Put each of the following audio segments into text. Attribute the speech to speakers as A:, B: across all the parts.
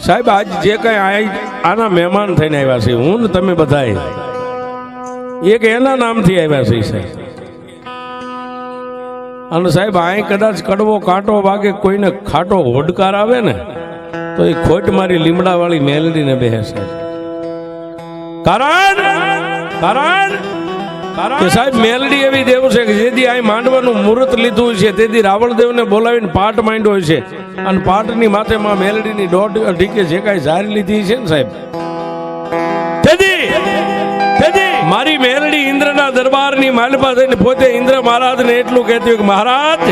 A: સાહેબ આજ જે કઈ આના મહેમાન થઈને આવ્યા છે, હું ને તમે બધાએ એક એના નામથી આવ્યા છે સાહેબ. અને સાહેબ આ કદાચ કડવો કાંટો વાગે, કોઈને ખાટો હોડકાર આવે ને તો એ ખોટ મારી લીમડા વાળી મેલડીને બેસે સાહેબ. કારણ કે સાહેબ મેલડી એવી દેવ છે કે જેથી આ માંડવાનું મુહૂર્ત લીધું છે તેથી રાવણદેવને બોલાવીને પાટ માંડ્યો છે. અને પાટની માથે માં મેલડીની દોઢ ઢીકે જે કાંઈ ઝારી લીધી છે ને સાહેબ, મારી મેલડી ઇન્દ્રના દરબારની માલપા થઈને પોતે ઇન્દ્ર મહારાજને એટલું કહેતી કે મહારાજ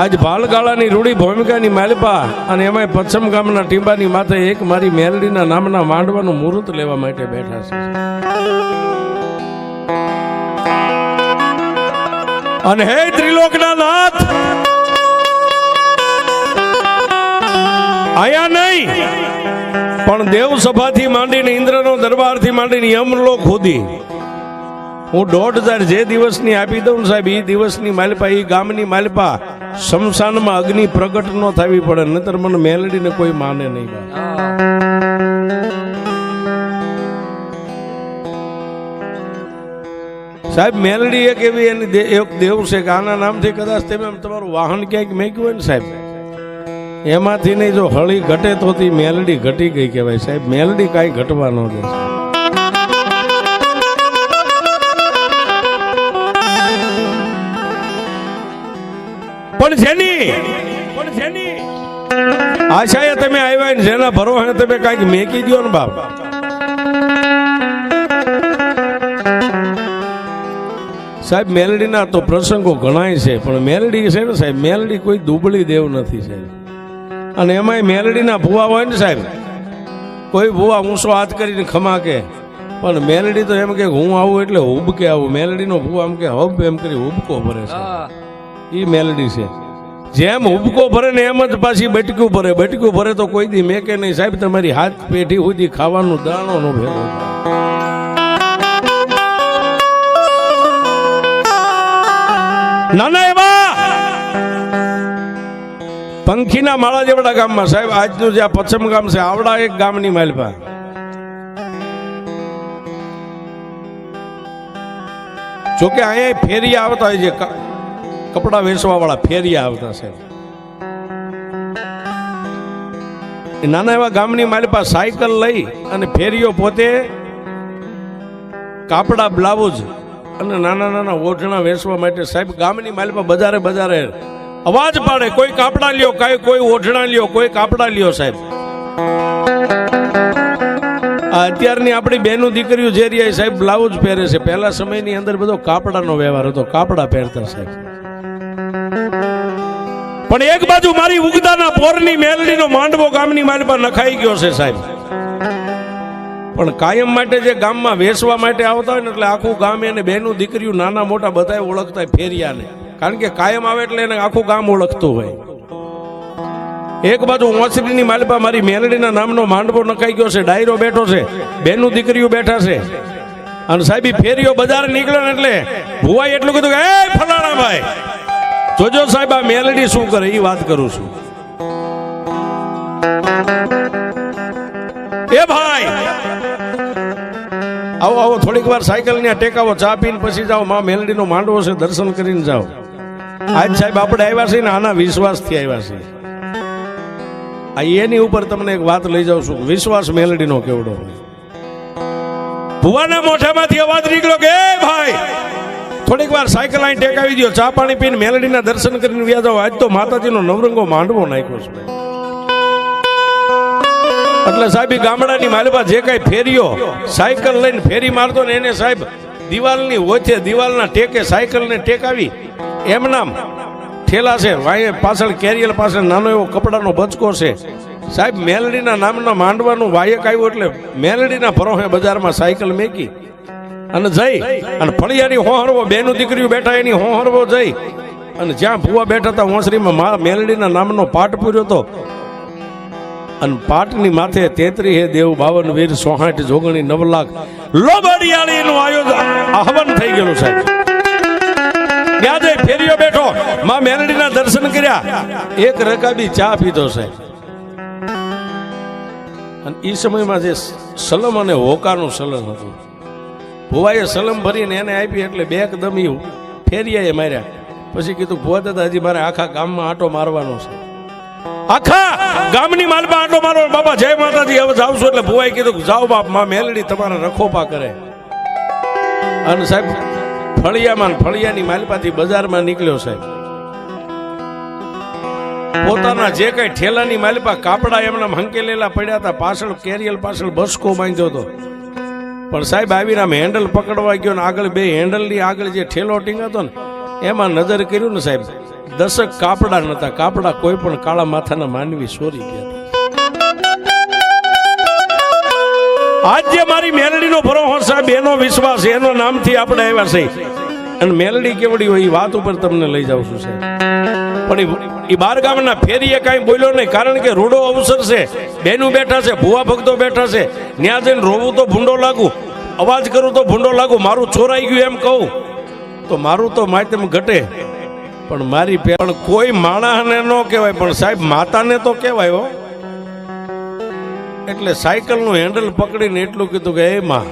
A: આજ ભાલગાળાની રૂડી ભૂમિકાની માલપા અને એમાં પચ્છમ ગામના ટીંબાની માથે એક મારી મેલડીના નામના માંડવાનું મુહૂર્ત લેવા માટે બેઠા છે. અને હે ત્રિલોકના નાથ, આયા નહીં પણ દેવ સભાથી માંડીને ઇન્દ્રનો દરબારથી માંડીને યમલોક સુધી હું 1,500 જે દિવસની આપી દઉં સાહેબ, એ દિવસની માલપા, એ ગામની માલપા શમશાનમાં અગ્નિ પ્રગટ ન થવી પડે, નહીતર મને મેલડીને કોઈ માને નહીં. સાહેબ મેલડી એક એવી એની એક દેવ છે કે આના નામથી કદાચ તમે તમારું વાહન ક્યાંક મેક્યું હોય ને સાહેબ, એમાંથી નહીં જો હળી ઘટે તો મેલડી ઘટી ગઈ કહેવાય સાહેબ. મેલડી કાંઈ ઘટવા ન દે. પણ જેની આશાએ તમે આવ્યા ને જેના ભરોસે તમે કાંઈક મેકી દો ને બાપ, સાહેબ મેલડીના તો પ્રસંગો ઘણાય છે, પણ મેલડી છે ને સાહેબ, મેલડી કોઈ દુબળી દેવ નથી સાહેબ. અને એમાંય મેલડીના ભૂવા હોય ને સાહેબ, કોઈ ભૂવા ઊંચો હાથ કરીને ખમા કે, પણ મેલડી તો એમ કે હું આવું એટલે હુબકે આવું. મેલડીનો ભૂવા એમ કે હબ એમ કરી હુબકો ભરે છે, એ મેલડી છે. જેમ હુબકો ભરે ને એમ જ પાછી બટકું ભરે. બટકું ભરે તો કોઈ દી મેકે નહીં સાહેબ. તમારી હાથ પેઢી સુધી ખાવાનું દાણો નો ભેગો. નાના એવા પંખીના માળા જેવડા ગામમાં સાહેબ આજનું જે પચ્છમ ગામ છે, આવડા એક ગામની માલપા જોકે અહીંયા ફેરિયા આવતા હોય છે, કપડા વેચવા વાળા ફેરિયા આવતા સાહેબ. નાના એવા ગામની માલપા સાયકલ લઈ અને ફેરિયો પોતે કાપડા બ્લાઉઝ અને નાના નાના ઓઢણા વેચવા માટે સાહેબ ગામની માલપા બજારે બજારે અવાજ પાડે, કોઈ કાપડા લ્યો, કોઈ ઓઢણા લ્યો, કોઈ કાપડા લ્યો સાહેબ. અત્યારની આપણી બેનું દીકરીઓ જે રહ્યા સાહેબ બ્લાઉઝ પહેરે છે. પહેલા સમયની અંદર બધો કાપડાનો વ્યવહાર હતો, કાપડા પહેરતા સાહેબ. પણ એક બાજુ મારી ઉગદાના પોરની મેલડીનો માંડવો ગામની માલપા નખાઈ ગયો છે સાહેબ. પણ કાયમ માટે જે ગામમાં વેચવા માટે આવતા હોય ને એટલે આખું ગામ એને બેનું દીકરીઓ નાના મોટા બધા ઓળખતા ફેરિયાને, કારણ કે કાયમ આવે એટલે એને આખું ગામ ઓળખતું હોય. એક બાજુ ઓસરીની માલપા મારી મેલડીના નામનો માંડવો નખાઈ ગયો છે, ડાયરો બેઠો છે, બેનું દીકરીઓ બેઠા છે. અને સાહેબ ફેરીઓ બજાર નીકળ્યો ને એટલે ભુવાઈ એટલું કીધું કે એ ફલાણા ભાઈ જોજો સાહેબ આ મેલડી શું કરે, એ વાત કરું છું. એ ભાઈ આવો આવો, થોડીક વાર સાયકલ ને ટેકાવો, ચા પીને પછી જાઓ. માં મેલડીનો માંડવો છે, દર્શન કરીને જાઓ. આજ સાહેબ આપણે આવ્યા છે ને આના વિશ્વાસથી આવ્યા છે. આ એની ઉપર તમને એક વાત લઈ જાઉં છું, વિશ્વાસ મેલડીનો કેવડો હોય. ભુવાના મોઢામાંથી અવાજ નીકળ્યો કે એ ભાઈ થોડીક વાર સાયકલ અહીં ટેકાવી દો, ચા પાણી પીને મેલડીના દર્શન કરીને વ્યા જાઓ. આજ તો માતાજીનો નવરંગો માંડવો નાખ્યો છે. એટલે સાહેબ ગામડાની માલપા જે કઈ ફેરીઓ સાયકલ લઈને ફેરી મારતો ને એને સાહેબ દિવાલની ઓછે દિવાલના ટેકે સાયકલને ટેકાવી એમ નામ ઠેલા છે. વાંહે પાછળ કેરિયર પાછળ નાનો એવો કપડાનો બચકો છે સાહેબ. મેલડીના નામના માંડવાનું વાયક આવ્યું એટલે મેલડીના ભરોસે બજારમાં સાયકલ મેકી અને જઈ અને ફળિયાની હોહરવો, બેનું દીકરીઓ બેઠા એની હોહરવો જઈ અને જ્યાં ભુવા બેઠા હતા ઓસરીમાં મેલડીના નામનો પાઠ પૂર્યો હતો. અને પાટની માથે 33 હે દેવ 52 વીર 64 જોગણી 9 લાખ લોબડિયાળીનું આયોજન આહવાન થઈ ગયેલું સાહેબ. ત્યાં ફેરીઓ બેઠો માં મેલડીના દર્શન કર્યા, એક રકાબી ચા પીધો છે. અને એ સમયમાં જે સલમ અને હોકાનું સલન હતું, ભુવાએ સલમ ભરીને એને આપી એટલે બે એકદમ ફેરિયાએ માર્યા. પછી કીધું ભુવા દાદા હજી મારે આખા ગામમાં આંટો મારવાનો છે, આખા ગામની માલમાં આંટો મારવાનો. બાબા જય માતાજી, હવે જાવ છું. એટલે ભુવાએ કીધું જાઓ બાપ, માં મેલડી તમારા રખોપા કરે. અને સાહેબ ફળિયાની માલપાથી બજારમાં નીકળ્યો સાહેબ. પોતાના જે કઈ ઠેલાની માલપા કાપડા એમના હંકેલેલા પડ્યા હતા, પાછળ કેરિયલ પાછળ બસકો બાંધ્યો હતો. પણ સાહેબ આવીને આમ હેન્ડલ પકડવા ગયો ને આગળ બે હેન્ડલની આગળ જે ઠેલો ટીંગાતો ને એમાં નજર કર્યું ને સાહેબ, 10 કાપડા નતા. કાપડા કોઈ પણ કાળા માથાના માનવી ચોરી ગયા. આજ જે મારી મેલડીનો ભરોસો સાહેબ, એનો વિશ્વાસ, એનો નામથી આપણે આવ્યા છે. અને મેલડી કેવડી હોય એ વાત ઉપર તમને લઈ જાઉં છું સાહેબ. પણ એ બાર ગામના ફેરીએ કાંઈ બોલ્યો નહીં, કારણ કે રૂડો અવસર છે, બેનું બેઠા છે, ભુવા ભક્તો બેઠા છે. ત્યાં જઈને રોવું તો ભૂંડો લાગુ, અવાજ કરું તો ભૂંડો લાગુ, મારું ચોરાઈ ગયું એમ કહું તો મારું તો માધ્યમ ઘટે. પણ મારી પણ કોઈ માણસને ન કહેવાય, પણ સાહેબ માતાને તો કહેવાય હો. એટલે સાયકલનું હેન્ડલ પકડીને એટલું કીધું કે એ માં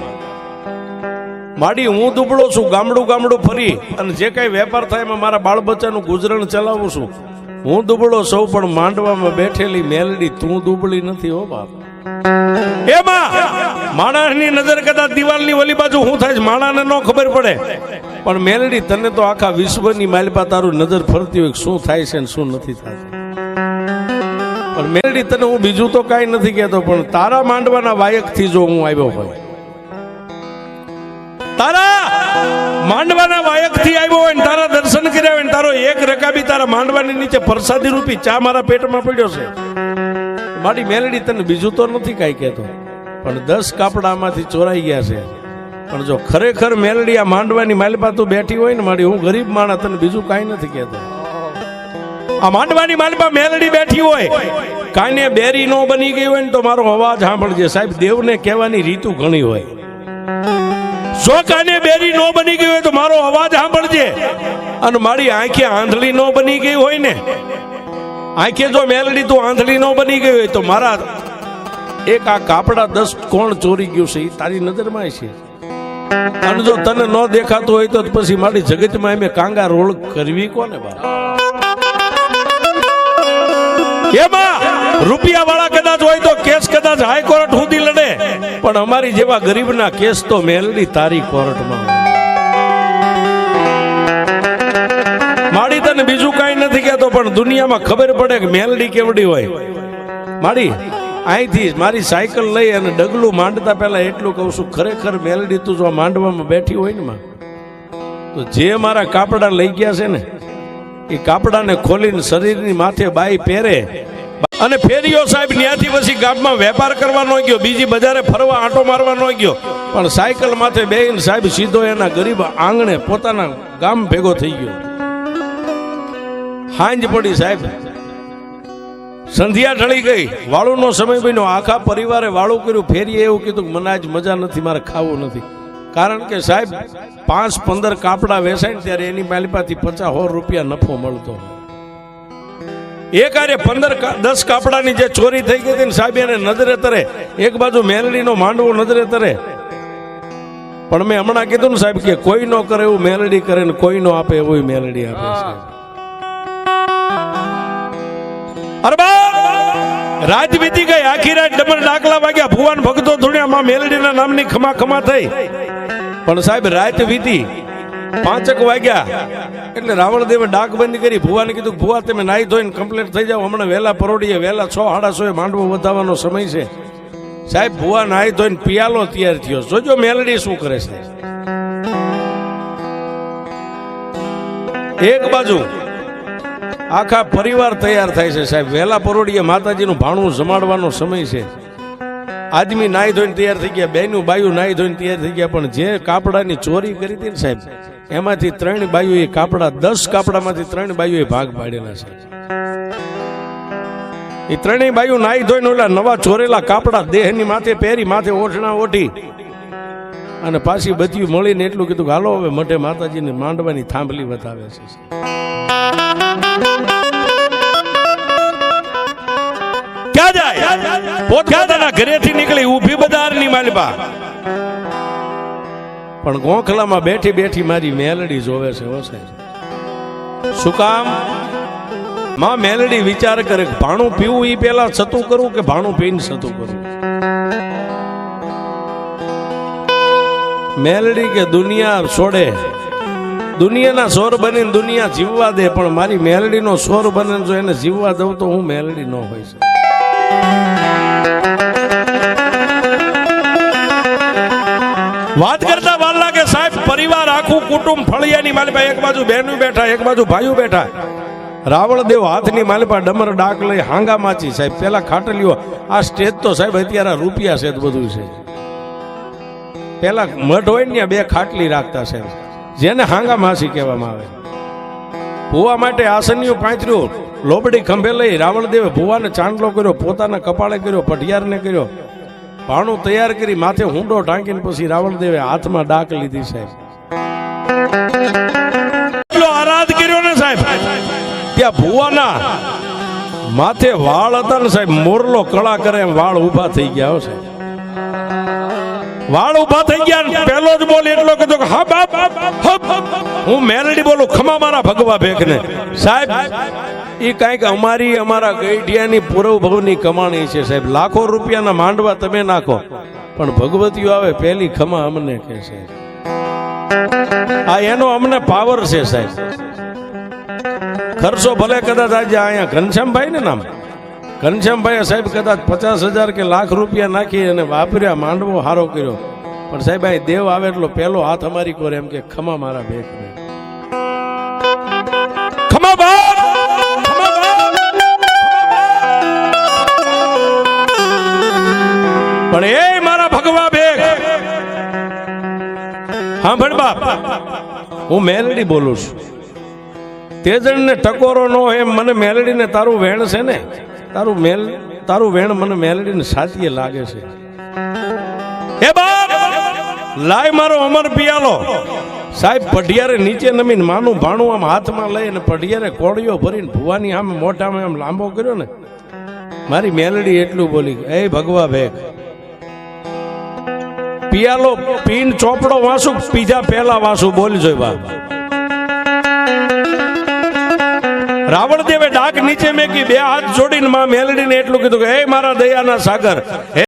A: માડી, હું દુબળો છું, ગામડું ફરી અને જે કઈ વેપાર થાય એમાં મારા બાળ બચ્ચાનું ગુજરાન ચલાવું છું. હું દુબળો સૌ, પણ માંડવામાં બેઠેલી મેલડી તું દુબળી નથી હો બાપ. એમાં માણસની નજર કદાચ દિવાલની ઓલી બાજુ હું થાય છે માણસને ન ખબર પડે, પણ મેલડી તને તો આખા વિશ્વની માલપા તારું નજર ફરતી હોય શું થાય છે ને શું નથી થતું. પણ મેલડી તને હું બીજું તો કાંઈ નથી કહેતો, પણ તારા માંડવાના વાયકથી જો હું આવ્યો હોય, તારા માંડવાના વાયકથી આવ્યો હોય ને તારા દર્શન કર્યા હોય ને તારો એક રકાબી તારા માંડવાની નીચે પ્રસાદી રૂપી ચા મારા પેટમાં પડ્યો છે, મારી મેલડી તને બીજું તો નથી કાંઈ કહેતો. પણ 10 કાપડામાંથી ચોરાઈ ગયા છે. પણ જો ખરેખર મેલડી આ માંડવાની માલપા તું બેઠી હોય ને મારી, હું ગરીબ માણસ, તને બીજું કાંઈ નથી કહેતો. આ માંડવાની માલપા મેલડી બેઠી હોય, કાને બેરી નો બની ગઈ હોય ને તો મારો અવાજ સાંભળજે સાહેબ. દેવને કહેવાની રીતુ ઘણી હોય. જો કાને બેરી નો બની ગઈ હોય તો મારો અવાજ સાંભળજે. અને મારી આંખે આંધળી નો બની ગઈ હોય ને, આંખે જો મેલડી તું આંધળી નો બની ગઈ હોય તો મારા એક આ કાપડા 10 કોણ ચોરી ગયું છે એ તારી નજરમાં છે. અને જો તને ન દેખાતું હોય તો પછી મારી જગતમાં એમ કાંગા રોળ કરવી કોને બા. એમાં રૂપિયા વાળા કદાચ હોય તો કેસ કદાચ હાઈકોર્ટ સુધી લડે, પણ અમારી જેવા ગરીબના કેસ તો મેલડી તારી કોર્ટમાં. માડી તને બીજું કાંઈ નથી કહેતો, પણ દુનિયામાં ખબર પડે કે મેલડી કેવડી હોય. માડી અહીંથી મારી સાયકલ લઈ અને ડગલું માંડતા પહેલા એટલું કહું છું, ખરેખર મેલડી તું જો માંડવામાં બેઠી હોય ને માં, તો જે મારા કાપડા લઈ ગયા છે ને એ કાપડાને ખોલીને શરીરની માથે બાઈ પહેરે. અને ફેરીઓ સાહેબ ત્યાંથી પછી ગામમાં વેપાર કરવા ન ગયો, બીજી બજારે ફરવા આંટો મારવા ન ગયો, પણ સાયકલ માથે બેહીને સાહેબ સીધો એના ગરીબ આંગણે પોતાના ગામ ભેગો થઈ ગયો. હાંજ પડી સાહેબ, સંધ્યા ઢળી ગઈ, વાળુનો સમય બન્યો. આખા પરિવારે વાળું કર્યું. ફેરીએ એવું કીધું કે મને આજ મજા નથી, મારે ખાવું નથી. કારણ કે સાહેબ 5-15 કાપડા વેચાય ને ત્યારે એની માલિપાથી 50-100 રૂપિયા નફો મળતો. એક આરે 15-10 કાપડાની જે ચોરી થઈ ગઈ હતી ને સાહેબ, એને નજરે તરે. એક બાજુ મેલડીનો માંડવો નજરે તરે. પણ મેં હમણાં કીધું ને સાહેબ કે કોઈ નો કરે એવું મેલડી કરે ને કોઈ નો આપે એવું મેલડી આપે. અરે બા રાત વીતી ગઈ, આખી રાત ડબલ ડાકલા વાગ્યા, ભુવાન ભક્તો ધૂણ્યા, માં મેલડીના નામની ખમા ખમા થઈ. પણ સાહેબ રાત વીતી 5 વાગ્યા એટલે રાવણદેવે ડાક બંધ કરી. ભુવાને કીધું ભુવા તમે નાઈ ધોઈને કમ્પ્લીટ થઈ જાઓ, હમણાં વહેલા પરોડીએ, વહેલા 6-6:30 માંડવો વધાવવાનો સમય છે. સાહેબ ભુવા નાઈ ધોઈને પિયાલો તૈયાર થયો. જોજો મેલડી શું કરે છે. એક બાજુ આખા પરિવાર તૈયાર થાય છે સાહેબ, વહેલા પરોડીએ માતાજીનું ભાણું જમાડવાનો સમય છે. આદમી નાઈ ધોઈને તૈયાર થઈ ગયા, બેનું બાયું નાઈ ધોઈને તૈયાર થઈ ગયા. પણ જે કાપડાની ચોરી કરી હતી ને સાહેબ, એમાંથી 3 બાયુએ કાપડા, 10 કાપડામાંથી 3 બાયુએ ભાગ પાડેલા છે. એ 3 બાયુ નાઈ ધોઈને ઓલા નવા ચોરેલા કાપડા દેહની માથે પહેરી, માથે ઓઢણા ઓઢી અને પાછી બધી મળીને એટલું કીધું હાલો હવે મઢે માતાજીને માંડવાની થાંભલી બતાવે છે. ક્યાં જાય? પોતપોતાના ઘરેથી નીકળી ઊભી બજારની માલપા, પણ ગોખલામાં બેઠી બેઠી મારી મેલડી જોવે છે. શું કામ? માં મેલડી વિચાર કરે કે ભાણું પીવું ઈ પેલા સતું કરું કે ભાણું પીને સતું કરું. મેલડી કે દુનિયા છોડે, દુનિયાના સ્વર બનીને દુનિયા જીવવા દે, પણ મારી મેલડીનો સ્વર બને જો એને જીવવા દઉં તો હું મેલડી ન હોય છે. વાત કરતા વાર લાગે સાહેબ. પરિવાર આખું કુટુંબ ફળિયાની માલપા, એક બાજુ બહેનો બેઠા, એક બાજુ ભાઈઓ બેઠા. રાવણદેવ હાથની માલપા ડમર ડાક લઈ હાંગા માચી. સાહેબ પેલા ખાટલીઓ, આ સ્ટેજ તો સાહેબ અત્યારે રૂપિયા છે બધું છે. પેલા મઠ હોય ને બે ખાટલી રાખતા છે, જેને હાંગા માસી કહેવામાં આવે. ભુવા માટે આસનિયું પાંચર્યું, લોબડી ખંભે લઈ રાવણદેવે ભુવાને ચાંદલો કર્યો, પોતાના કપાળે કર્યો, પઢિયારને કર્યો, ભાણું તૈયાર કરી માથે હુંડો ટાંકીને પછી રાવણદેવે હાથમાં ડાક લીધી. સાહેબ આરાધ કર્યો ને સાહેબ, ત્યાં ભુવાના માથે વાળ હતા ને સાહેબ, મોરલો કળા કરે એમ વાળ ઉભા થઈ ગયા છે. વાળ ઉભા થઈ ગયા. પહેલો જ બોલ એટલો કીધો કે હા બાપ, હું મેલડી બોલું, ખમા મારા ભગવા ભેખને. સાહેબ એ કાંઈક અમારા ગઈઢિયાની પૂરવ ભવની કમાણી છે સાહેબ. લાખો રૂપિયાના માંડવા તમે નાખો, પણ ભગવતીઓ આવે પહેલી ખમા અમને કહે છે. આ એનો અમને પાવર છે સાહેબ. ખર્ચો ભલે કદાચ આજે અહીંયા ઘનશ્યામભાઈ ને નામ, ઘનશ્યામભાઈ સાહેબ કદાચ 50,000 કે લાખ રૂપિયા નાખી અને વાપર્યા, માંડવો હારો કર્યો, પણ સાહેબ આ દેવ આવે એટલો પહેલો હાથ અમારી કોરે એમ કે ખમા મારા ભેખ, ખમા બાપ. પણ એ મારા ભગવા ભેખ હા ભણ બાપ, હું મેલડી બોલું છું. તેજણને ટકોરો નો એમ મને મેલડીને તારું વેણ છે ને, તારું વેણ મને મેલડીને સાચીએ લાગે છે. હે બાપ લાય મારો અમર પિયાલો. સાહેબ પઢિયારે નીચે નમીને માનું ભાણું આમ હાથમાં લઈને પઢિયારે કોળીઓ ભરીને ભુવાની આમ મોઢામાં આમ લાંબો કર્યો ને, મારી મેલડી એટલું બોલી, એ ભગવા ભેખ પિયાલો પીન ચોપડો વાસુ, પીજા પહેલા વાસુ બોલજો બાપ. રાવણદેવે ડાક નીચે મેકી, બે હાથ જોડીને માં મેલડીને એટલું કીધું કે હે મારા દયાના સાગર,